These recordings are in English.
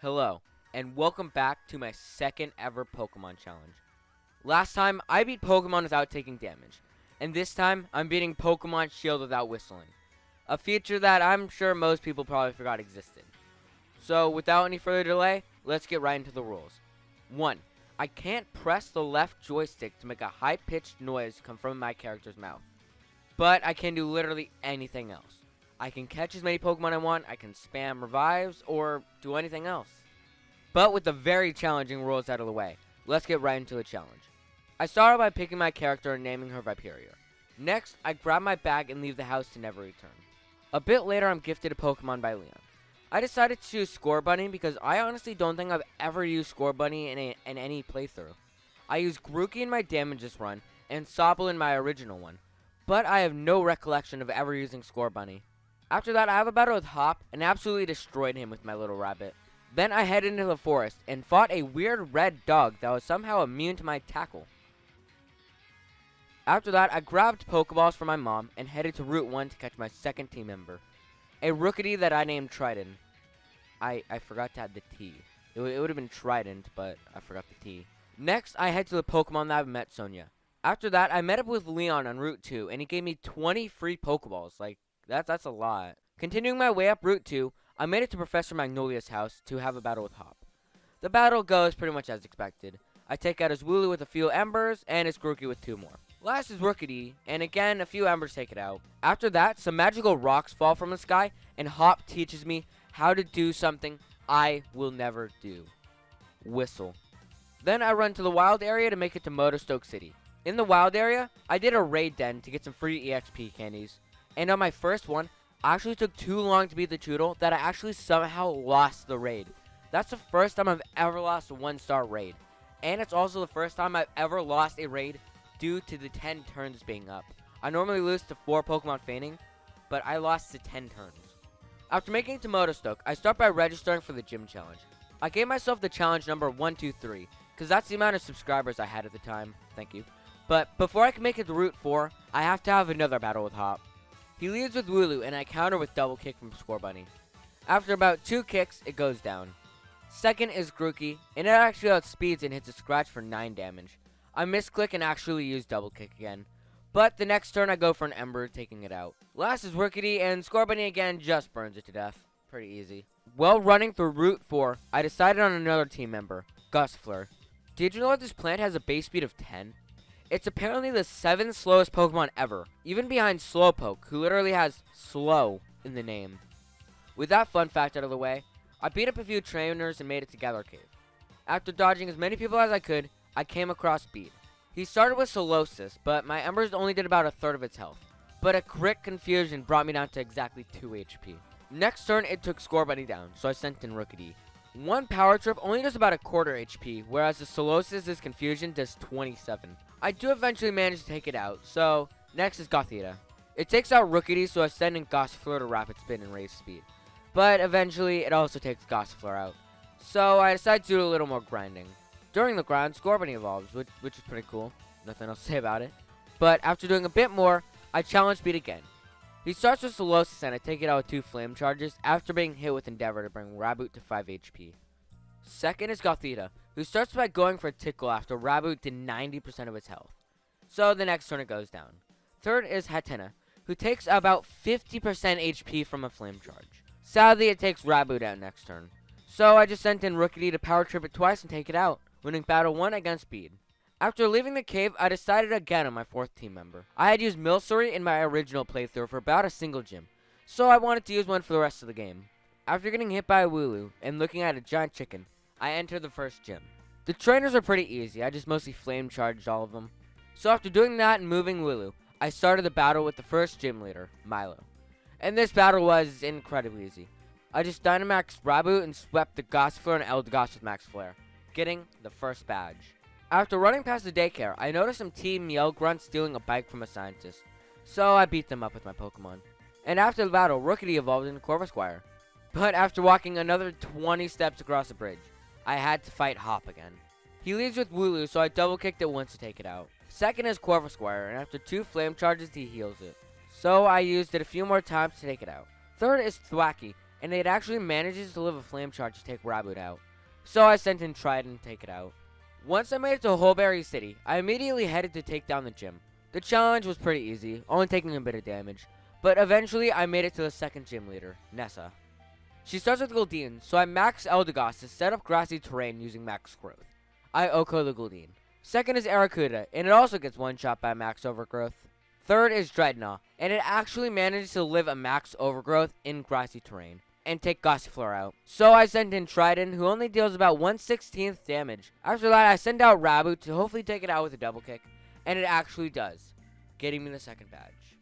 Hello, and welcome back to my second ever Pokemon challenge. Last time, I beat Pokemon without taking damage, and this time, I'm beating Pokemon Shield without whistling. A feature that I'm sure most people probably forgot existed. So, without any further delay, let's get right into the rules. 1. I can't press the left joystick to make a high-pitched noise come from my character's mouth. But I can do literally anything else. I can catch as many Pokemon I want, I can spam revives, or do anything else. But with the very challenging rules out of the way, let's get right into the challenge. I started by picking my character and naming her Viperia. Next, I grab my bag and leave the house to never return. A bit later, I'm gifted a Pokemon by Leon. I decided to choose Score Bunny because I honestly don't think I've ever used Score Bunny in any playthrough. I used Grookey in my Damages run and Sobble in my original one, but I have no recollection of ever using Score Bunny. After that, I have a battle with Hop and absolutely destroyed him with my little rabbit. Then I headed into the forest and fought a weird red dog that was somehow immune to my tackle. After that, I grabbed Pokeballs from my mom and headed to Route 1 to catch my second team member, a Rookity that I named Trident. I forgot to add the T. It would have been Trident, but I forgot the T. Next, I head to the Pokemon Lab and met Sonia. After that, I met up with Leon on Route 2, and he gave me 20 free Pokeballs. That's a lot. Continuing my way up Route 2, I made it to Professor Magnolia's house to have a battle with Hop. The battle goes pretty much as expected. I take out his Wooloo with a few embers, and his Grookey with 2 more. Last is Rookity, and again, a few embers take it out. After that, some magical rocks fall from the sky, and Hop teaches me how to do something I will never do. Whistle. Then I run to the wild area to make it to Motostoke City. In the wild area, I did a raid den to get some free EXP candies. And on my first one, I actually took too long to beat the Choodle that I actually somehow lost the raid. That's the first time I've ever lost a 1-star raid. And it's also the first time I've ever lost a raid due to the 10 turns being up. I normally lose to 4 Pokemon fainting, but I lost to 10 turns. After making it to Motostoke, I start by registering for the gym challenge. I gave myself the challenge number 123, because that's the amount of subscribers I had at the time. Thank you. But before I can make it to Route 4, I have to have another battle with Hop. He leads with Wooloo, and I counter with double kick from Score Bunny. After about 2 kicks, it goes down. Second is Grookey, and it actually outspeeds and hits a scratch for 9 damage. I misclick and actually use double kick again. But the next turn I go for an Ember, taking it out. Last is Rookity, and Score Bunny again just burns it to death. Pretty easy. While running through Route 4, I decided on another team member, Gothita. Did you know that this plant has a base speed of 10? It's apparently the 7th slowest Pokemon ever, even behind Slowpoke, who literally has slow in the name. With that fun fact out of the way, I beat up a few trainers and made it to Gather Cave. After dodging as many people as I could, I came across Speed. He started with Solosis, but my Embers only did about a third of its health. But a crit confusion brought me down to exactly 2 HP. Next turn, it took Score Bunny down, so I sent in Rookity. One Power Trip only does about a quarter HP, whereas the Solosis' confusion does 27. I do eventually manage to take it out, so next is Gothita. It takes out Rookity, so I send in Gossifleur to Rapid Spin and raise speed. But eventually, it also takes Gossifleur out. So I decided to do a little more grinding. During the grind, Score Bunny evolves, which is pretty cool. Nothing else to say about it. But after doing a bit more, I challenge Speed again. He starts with Solosis, and I take it out with 2 Flame Charges after being hit with Endeavor to bring Raboot to 5 HP. Second is Gothita, who starts by going for a Tickle after Raboot did 90% of its health. So the next turn it goes down. Third is Hatenna, who takes about 50% HP from a Flame Charge. Sadly, it takes Raboot out next turn. So I just sent in Rookity to Power Trip it twice and take it out, winning Battle 1 against Speed. After leaving the cave, I decided again on my 4th team member. I had used Milcery in my original playthrough for about a single gym, so I wanted to use one for the rest of the game. After getting hit by a Wooloo and looking at a giant chicken, I entered the first gym. The trainers are pretty easy, I just mostly flame charged all of them. So after doing that and moving Wooloo, I started the battle with the first gym leader, Milo. And this battle was incredibly easy. I just Dynamaxed Raboot and swept the Gossifleur and Eldegoss with Max Flare, getting the first badge. After running past the daycare, I noticed some Team Yell Grunts stealing a bike from a scientist, so I beat them up with my Pokemon. And after the battle, Rookity evolved into Corvisquire. But after walking another 20 steps across the bridge, I had to fight Hop again. He leads with Wooloo, so I double kicked it once to take it out. Second is Corvisquire, and after 2 Flame Charges, he heals it. So I used it a few more times to take it out. Third is Thwackey, and it actually manages to live a flame charge to take Raboot out. So I sent in Trident to take it out. Once I made it to Holberry City, I immediately headed to take down the gym. The challenge was pretty easy, only taking a bit of damage, but eventually I made it to the second gym leader, Nessa. She starts with Goldeen, so I max Eldegoss to set up grassy terrain using max growth. I Oko the Goldeen. Second is Aracuda, and it also gets one shot by max overgrowth. Third is Dreadnought, and it actually manages to live a max overgrowth in grassy terrain and take Gossifleur out. So I sent in Trident, who only deals about 1/16 damage. After that, I send out Raboot to hopefully take it out with a double kick, and it actually does, getting me the second badge.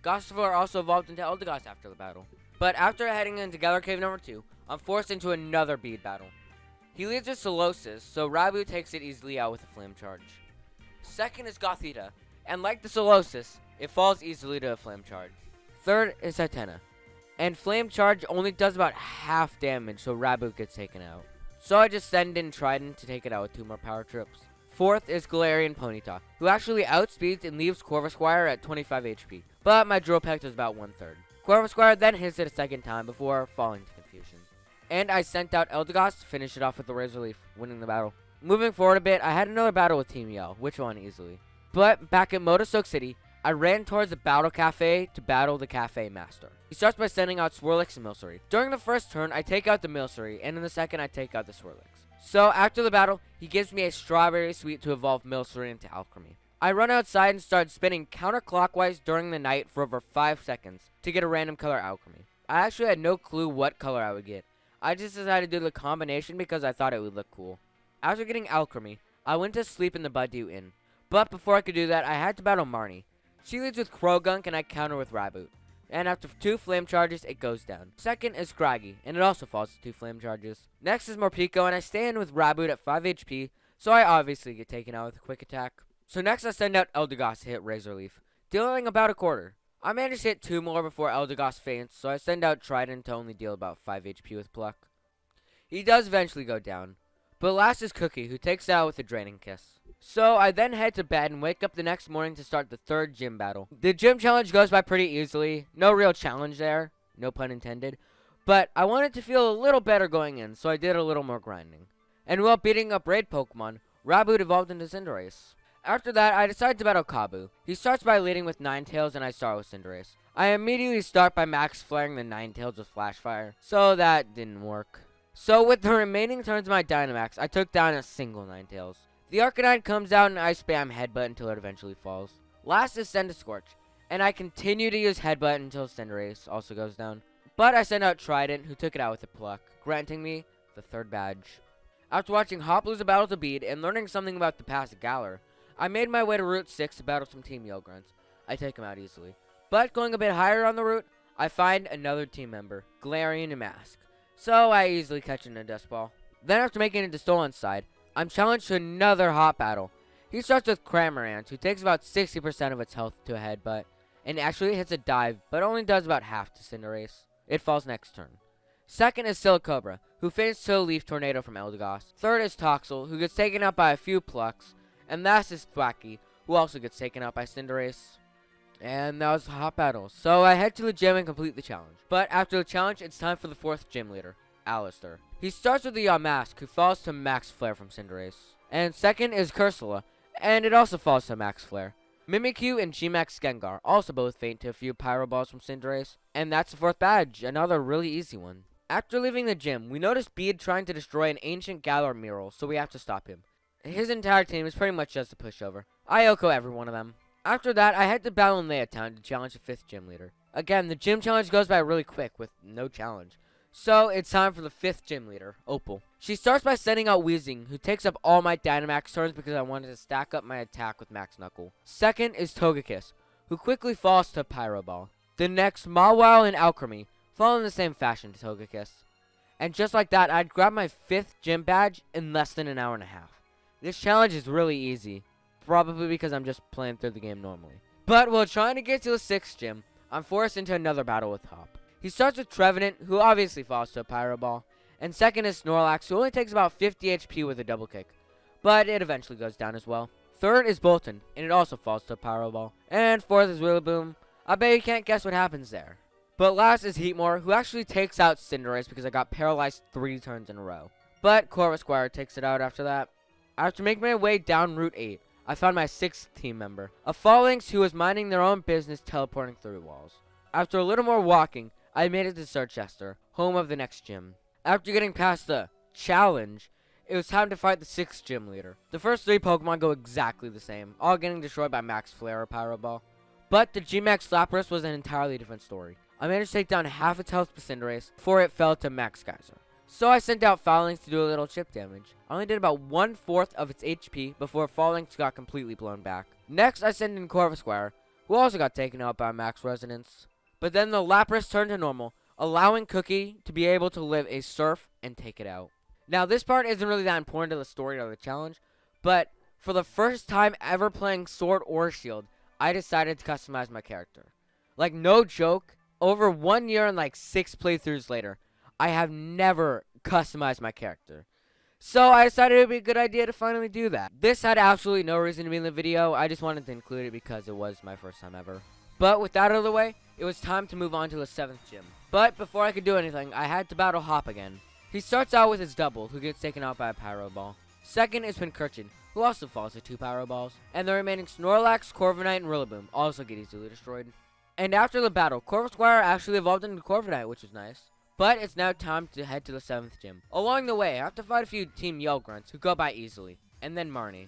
Gossifleur also evolved into Eldegoss after the battle. But after heading into Gather Cave number 2, I'm forced into another bead battle. He leads with Solosis, so Raboot takes it easily out with a flame charge. Second is Gothita, and like the Solosis, it falls easily to a flame charge. Third is Hatena, and flame charge only does about half damage, so Raboot gets taken out. So I just send in Trident to take it out with 2 more power trips. Fourth is Galarian Ponyta, who actually outspeeds and leaves Corvisquire at 25 HP, but my Drill Peck does about 1/3. Corvisquire then hits it a second time before falling to confusion. And I sent out Eldegoss to finish it off with the Razor Leaf, winning the battle. Moving forward a bit, I had another battle with Team Yell, which won easily. But back at Motostoke City, I ran towards the Battle Cafe to battle the Cafe Master. He starts by sending out Swirlix and Milcery. During the first turn, I take out the Milcery, and in the second, I take out the Swirlix. So after the battle, he gives me a Strawberry Sweet to evolve Milcery into Alchemy. I run outside and start spinning counterclockwise during the night for over 5 seconds to get a random color Alchemy. I actually had no clue what color I would get. I just decided to do the combination because I thought it would look cool. After getting Alchemy, I went to sleep in the Budew Inn. But before I could do that, I had to battle Marnie. She leads with Krogunk and I counter with Raboot. And after 2 flame charges, it goes down. Second is Scraggy, and it also falls to 2 flame charges. Next is Morpeko, and I stay in with Raboot at 5 HP, so I obviously get taken out with a quick attack. So next I send out Eldegoss to hit Razor Leaf, dealing about a quarter. I managed to hit 2 more before Eldegoss faints, so I send out Trident to only deal about 5 HP with Pluck. He does eventually go down, but last is Cookie, who takes it out with a Draining Kiss. So I then head to bed and wake up the next morning to start the 3rd gym battle. The gym challenge goes by pretty easily, no real challenge there, no pun intended, but I wanted to feel a little better going in, so I did a little more grinding. And while beating up raid Pokemon, Raboot evolved into Cinderace. After that, I decided to battle Kabu. He starts by leading with Ninetales, and I start with Cinderace. I immediately start by max flaring the Ninetales with Flash Fire, so that didn't work. So with the remaining turns of my Dynamax, I took down a single Ninetales. The Arcanine comes out and I spam Headbutt until it eventually falls. Last is Scorch, and I continue to use Headbutt until Cinderace also goes down. But I send out Trident, who took it out with a Pluck, granting me the 3rd badge. After watching Hop lose a battle to Bead and learning something about the past Galar, I made my way to Route 6 to battle some Team Yellgrunts. I take him out easily. But going a bit higher on the route, I find another team member, Galarian and Mask. So I easily catch him in a Dust Ball. Then after making it to Stolen's side, I'm challenged to another hot battle. He starts with Cramorant, who takes about 60% of its health to a headbutt, and actually hits a dive, but only does about half to Cinderace. It falls next turn. Second is Silicobra, who faints to a Leaf Tornado from Eldegoss. Third is Toxel, who gets taken out by a few Plucks, and last is Thwackey, who also gets taken out by Cinderace. And that was a hot battle. So I head to the gym and complete the challenge. But after the challenge, it's time for the 4th gym leader, Alistar. He starts with the Yamask, who falls to Max Flare from Cinderace. And second is Cursula, and it also falls to Max Flare. Mimikyu and G-Max Gengar also both faint to a few Pyro Balls from Cinderace. And that's the 4th badge, another really easy one. After leaving the gym, we notice Bead trying to destroy an ancient Galar mural, so we have to stop him. His entire team is pretty much just a pushover. I Oko every one of them. After that, I head to battle in Leatown to challenge the 5th gym leader. Again, the gym challenge goes by really quick with no challenge. So it's time for the 5th gym leader, Opal. She starts by sending out Weezing, who takes up all my Dynamax turns because I wanted to stack up my attack with Max Knuckle. Second is Togekiss, who quickly falls to Pyro Ball. The next, Mawile and Alchemy fall in the same fashion to Togekiss. And just like that, I'd grab my 5th gym badge in less than an hour and a half. This challenge is really easy, probably because I'm just playing through the game normally. But while trying to get to the 6th gym, I'm forced into another battle with Hop. He starts with Trevenant, who obviously falls to a Pyro Ball, and second is Snorlax, who only takes about 50 HP with a double kick, but it eventually goes down as well. Third is Bolton, and it also falls to a Pyro Ball. And fourth is Rillaboom. I bet you can't guess what happens there. But last is Heatmore, who actually takes out Cinderace because I got paralyzed 3 turns in a row. But Corvusquire takes it out after that. After making my way down Route 8, I found my 6th team member, a Phalanx who was minding their own business teleporting through walls. After a little more walking, I made it to Sarchester, home of the next gym. After getting past the challenge, it was time to fight the 6th gym leader. The first 3 Pokemon go exactly the same, all getting destroyed by Max Flare or Pyro Ball. But the G-Max Lapras was an entirely different story. I managed to take down half its health with Cinderace before it fell to Max Geyser. So I sent out Phalanx to do a little chip damage. I only did about 1/4 of its HP before Phalanx got completely blown back. Next, I sent in Corvusquire, who also got taken out by Max Resonance. But then the Lapras turned to normal, allowing Cookie to be able to live a Surf and take it out. Now, this part isn't really that important to the story or the challenge, but for the first time ever playing Sword or Shield, I decided to customize my character. Like, no joke, over 1 year and like 6 playthroughs later, I have never customized my character. So I decided it would be a good idea to finally do that. This had absolutely no reason to be in the video. I just wanted to include it because it was my first time ever. But with that out of the way, it was time to move on to the 7th gym. But before I could do anything, I had to battle Hop again. He starts out with his double, who gets taken out by a Pyro Ball. Second is Pincurchin, who also falls to 2 Pyro Balls. And the remaining Snorlax, Corviknight, and Rillaboom also get easily destroyed. And after the battle, Corvusquire actually evolved into Corviknight, which was nice. But it's now time to head to the 7th gym. Along the way, I have to fight a few Team Yell Grunts who go by easily. And then Marnie.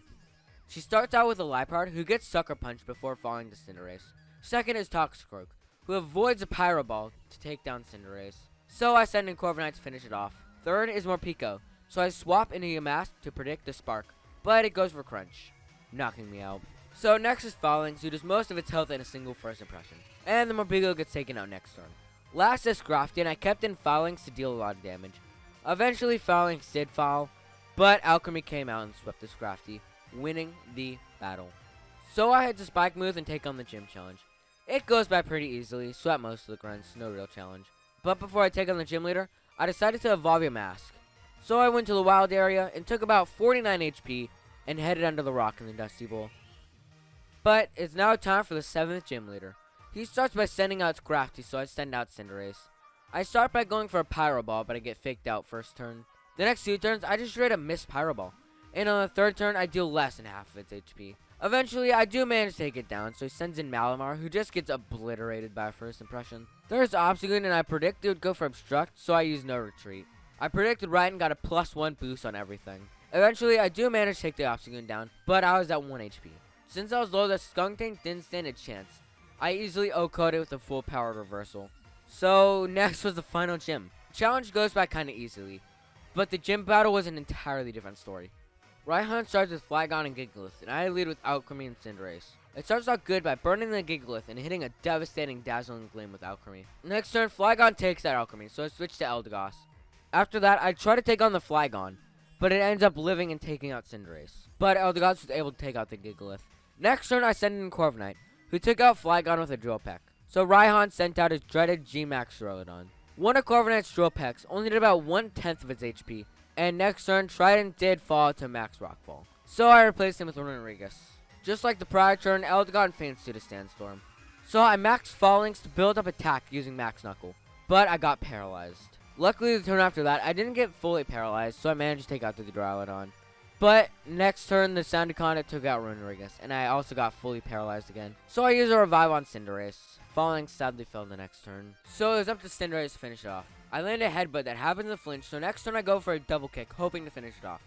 She starts out with a Liepard who gets Sucker Punched before falling to Cinderace. Second is Toxicroak, who avoids a Pyro Ball to take down Cinderace. So I send in Corviknight to finish it off. Third is Morpeko, so I swap into Yamask to predict the Spark. But it goes for Crunch, knocking me out. So next is Phalanx, who does most of its health in a single first impression. And the Morpeko gets taken out next turn. Last is Scrafty, and I kept in Phalanx to deal a lot of damage. Eventually, Phalanx did fall, but Alchemy came out and swept the Scrafty, winning the battle. So I had to Spike Move and take on the gym challenge. It goes by pretty easily, swept most of the grunts, no real challenge. But before I take on the gym leader, I decided to evolve Yamask. So I went to the wild area and took about 49 HP and headed under the rock in the Dusty Bowl. But it's now time for the 7th gym leader. He starts by sending out Scrafty, so I send out Cinderace. I start by going for a Pyro Ball, but I get faked out first turn. The next 2 turns, I just straight up miss Pyro Ball. And on the 3rd turn, I deal less than half of its HP. Eventually, I do manage to take it down, so he sends in Malamar, who just gets obliterated by first impression. There's Obstagoon, and I predicted it would go for Obstruct, so I used No Retreat. I predicted right and got a +1 boost on everything. Eventually, I do manage to take the Obstagoon down, but I was at 1 HP. Since I was low, the Skunk Tank didn't stand a chance. I easily O-coded with a full-powered reversal. So, next was the final gym. The challenge goes by kinda easily, but the gym battle was an entirely different story. Raihan starts with Flygon and Gigalith, and I lead with Alchemy and Cinderace. It starts out good by burning the Gigalith and hitting a devastating Dazzling Gleam with Alchemy. Next turn, Flygon takes that Alchemy, so I switch to Eldegoss. After that, I try to take on the Flygon, but it ends up living and taking out Cinderace. But Eldegoss was able to take out the Gigalith. Next turn, I send in Corviknight, who took out Flygon with a Drill Peck. So Raihan sent out his dreaded G-Max Duraludon. One of Corviknight's Drill Pecks only did about 1/10 of its HP, and next turn, Trident did fall to Max Rockfall. So I replaced him with Runerigus. Just like the prior turn, Eldegon faints due to Sandstorm. So I maxed Phalanx to build up attack using Max Knuckle, but I got paralyzed. Luckily, the turn after that, I didn't get fully paralyzed, so I managed to take out the Duraludon. But next turn, the Sandaconda took out Runerigus, and I also got fully paralyzed again. So I used a Revive on Cinderace. Phalanx sadly fell the next turn. So it was up to Cinderace to finish it off. I landed a headbutt that happens to flinch, so next turn I go for a double kick, hoping to finish it off.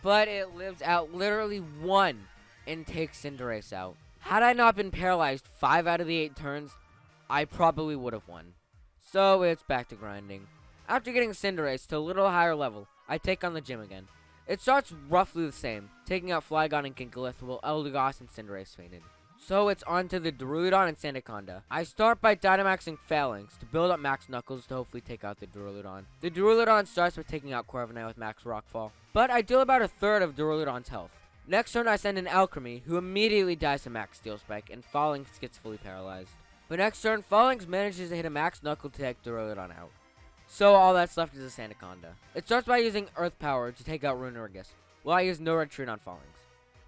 But it lives out literally 1 and takes Cinderace out. Had I not been paralyzed 5 out of the 8 turns, I probably would have won. So it's back to grinding. After getting Cinderace to a little higher level, I take on the gym again. It starts roughly the same, taking out Flygon and Gigalith while Eldegoss and Cinderace fainted. So it's on to the Duraludon and Sandaconda. I start by Dynamaxing Phalanx to build up Max Knuckles to hopefully take out the Duraludon. The Duraludon starts by taking out Corviknight with Max Rockfall, but I deal about 1/3 of Duraludon's health. Next turn I send in Alchemy, who immediately dies to Max Steel Spike, and Phalanx gets fully paralyzed. But next turn, Phalanx manages to hit a Max Knuckle to take Duraludon out. So all that's left is a Sandaconda. It starts by using Earth Power to take out Runerigus, while I use No Retreat on Phalanx.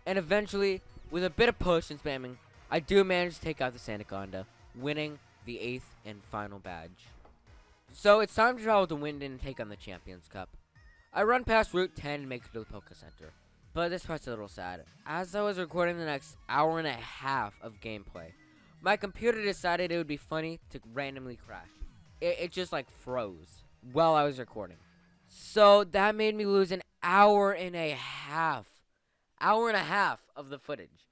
And eventually, with a bit of potion spamming, I do manage to take out the Sandaconda, winning the 8th and final badge. So it's time to travel to Winden and take on the Champions Cup. I run past Route 10 and make it to the Poké Center. But this part's a little sad. As I was recording the next hour and a half of gameplay, my computer decided it would be funny to randomly crash. It just like froze while I was recording. So that made me lose an hour and a half. Hour and a half of the footage.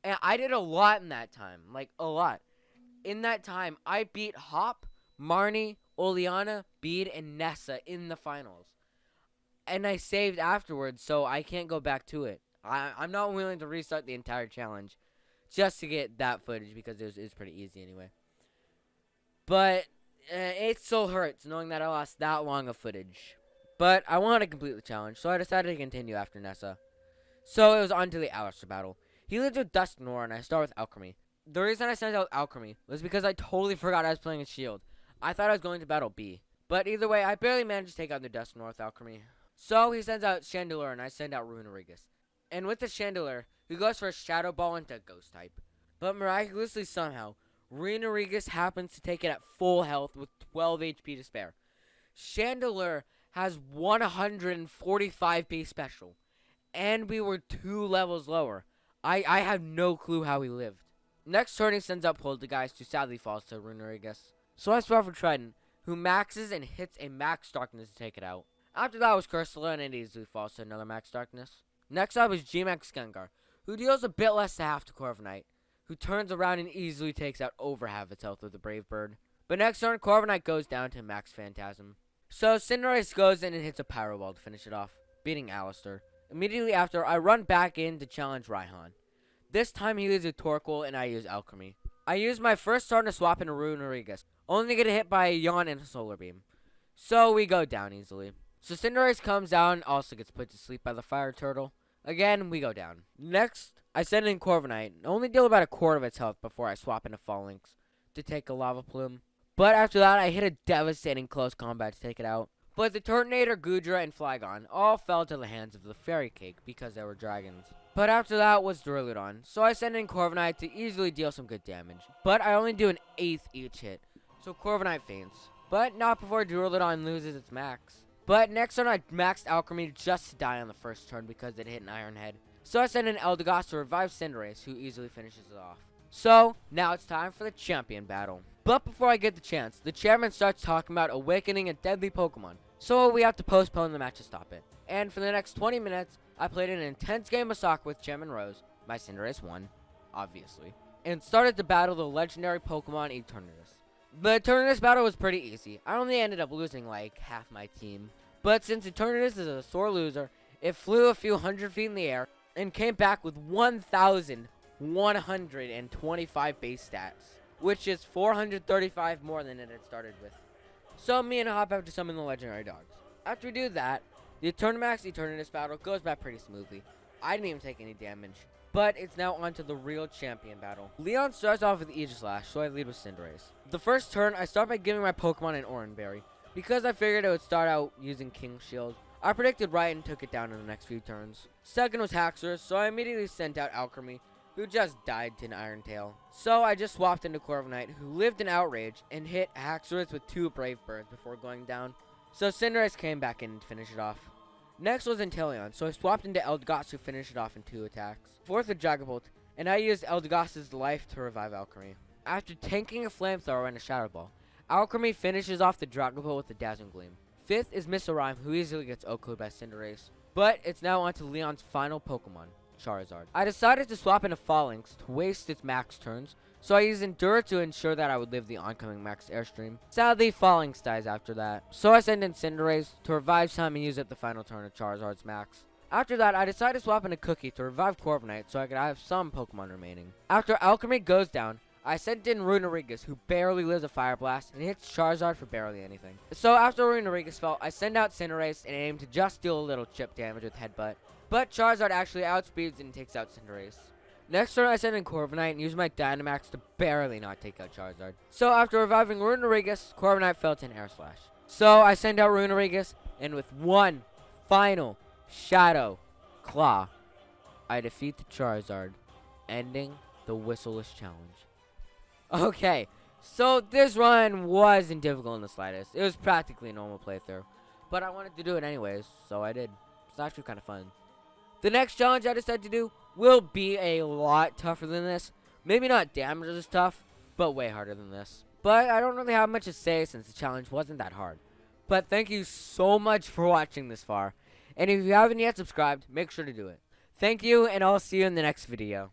And I did a lot in that time. Like, a lot. In that time, I beat Hop, Marnie, Oleana, Bede, and Nessa in the finals. And I saved afterwards, so I can't go back to it. I'm not willing to restart the entire challenge just to get that footage because it was pretty easy anyway. But it still hurts knowing that I lost that long of footage. But I wanted to complete the challenge, so I decided to continue after Nessa. So it was on to the Alistar Battle. He lives with Dusknoir, and I start with Alchemy. The reason I sent out Alchemy was because I totally forgot I was playing a shield. I thought I was going to battle B. But either way, I barely managed to take out the Dusknoir with Alchemy. So he sends out Chandelure, and I send out Runerigus. And with the Chandelure, he goes for a Shadow Ball into Ghost type. But miraculously somehow, Runerigus happens to take it at full health with 12 HP to spare. Chandelure has 145 base special. And we were 2 levels lower. I have no clue how he lived. Next turn, he sends out Poltergeist, who sadly falls to Runerigus. So I swap for Trident, who maxes and hits a Max Darkness to take it out. After that was Cursula, and it easily falls to another Max Darkness. Next up is G-Max Gengar, who deals a bit less to half to Corviknight, who turns around and easily takes out over half its health with a Brave Bird. But next turn, Corviknight goes down to Max Phantasm. So Cinderace goes in and hits a Power Ball to finish it off, beating Alistar. Immediately after, I run back in to challenge Raihan. This time he leaves a Torkoal and I use Alchemy. I use my first turn to swap into Runerigus, only to get hit by a Yawn and a Solar Beam. So we go down easily. So Cinderace comes down, also gets put to sleep by the Fire Turtle. Again, we go down. Next, I send in Corviknight, only deal about a quarter of its health before I swap into Phalanx to take a Lava Plume. But after that, I hit a devastating close combat to take it out. But the Turtonator, Goodra, and Flygon all fell to the hands of the Fairy Cake because they were dragons. But after that was Duraludon, so I sent in Corviknight to easily deal some good damage. But I only do an 1/8 each hit, so Corviknight faints. But not before Duraludon loses its max. But next turn I maxed Alchemy just to die on the first turn because it hit an Iron Head. So I sent in Eldegoss to revive Cinderace, who easily finishes it off. So, now it's time for the champion battle. But before I get the chance, the chairman starts talking about awakening a deadly Pokemon. So we have to postpone the match to stop it. And for the next 20 minutes, I played an intense game of soccer with Chairman Rose. My Cinderace won, obviously. And started to battle the legendary Pokemon Eternatus. The Eternatus battle was pretty easy. I only ended up losing like half my team. But since Eternatus is a sore loser, it flew a few hundred feet in the air and came back with 1,125 base stats, which is 435 more than it had started with. So me and Hop have to summon the legendary dogs. After we do that, the Eternamax Eternatus battle goes back pretty smoothly. I didn't even take any damage. But it's now on to the real champion battle. Leon starts off with Aegislash, so I lead with Cinderace. The first turn, I start by giving my Pokemon an Oran Berry, because I figured it would start out using King Shield. I predicted right and took it down in the next few turns. Second was Haxorus, so I immediately sent out Alchemy, who just died to an Iron Tail. So I just swapped into Corviknight, who lived in Outrage, and hit Haxorus with 2 Brave Birds before going down. So Cinderace came back in to finish it off. Next was Inteleon, so I swapped into Eldegoss to finish it off in 2 attacks. Fourth was Dragapult, and I used Eldegoss's life to revive Alchemy. After tanking a Flamethrower and a Shadow Ball, Alchemy finishes off the Dragapult with the Dazzling Gleam. Fifth is Misarime, who easily gets OHKO'd by Cinderace. But it's now on to Leon's final Pokemon, Charizard. I decided to swap into Phalanx to waste its max turns, so I used Endure to ensure that I would live the oncoming max airstream. Sadly, Phalanx dies after that, so I send in Cinderace to revive some and use up the final turn of Charizard's max. After that, I decided to swap into Cookie to revive Corviknight so I could have some Pokemon remaining. After Alchemy goes down, I sent in Runerigus, who barely lives a Fire Blast, and hits Charizard for barely anything. So after Runerigus fell, I send out Cinderace and aim to just deal a little chip damage with Headbutt. But Charizard actually outspeeds and takes out Cinderace. Next turn, I send in Corviknight and use my Dynamax to barely not take out Charizard. So after reviving Runerigus, Corviknight fell to an Air Slash. So I send out Runerigus, and with one final Shadow Claw, I defeat the Charizard, ending the Whistleless Challenge. Okay, So this run wasn't difficult in the slightest. It was practically a normal playthrough. But I wanted to do it anyways, so I did. It's actually kind of fun. The next challenge I decided to do will be a lot tougher than this. Maybe not damage as tough, but way harder than this. But I don't really have much to say since the challenge wasn't that hard. But thank you so much for watching this far. And if you haven't yet subscribed, make sure to do it. Thank you, and I'll see you in the next video.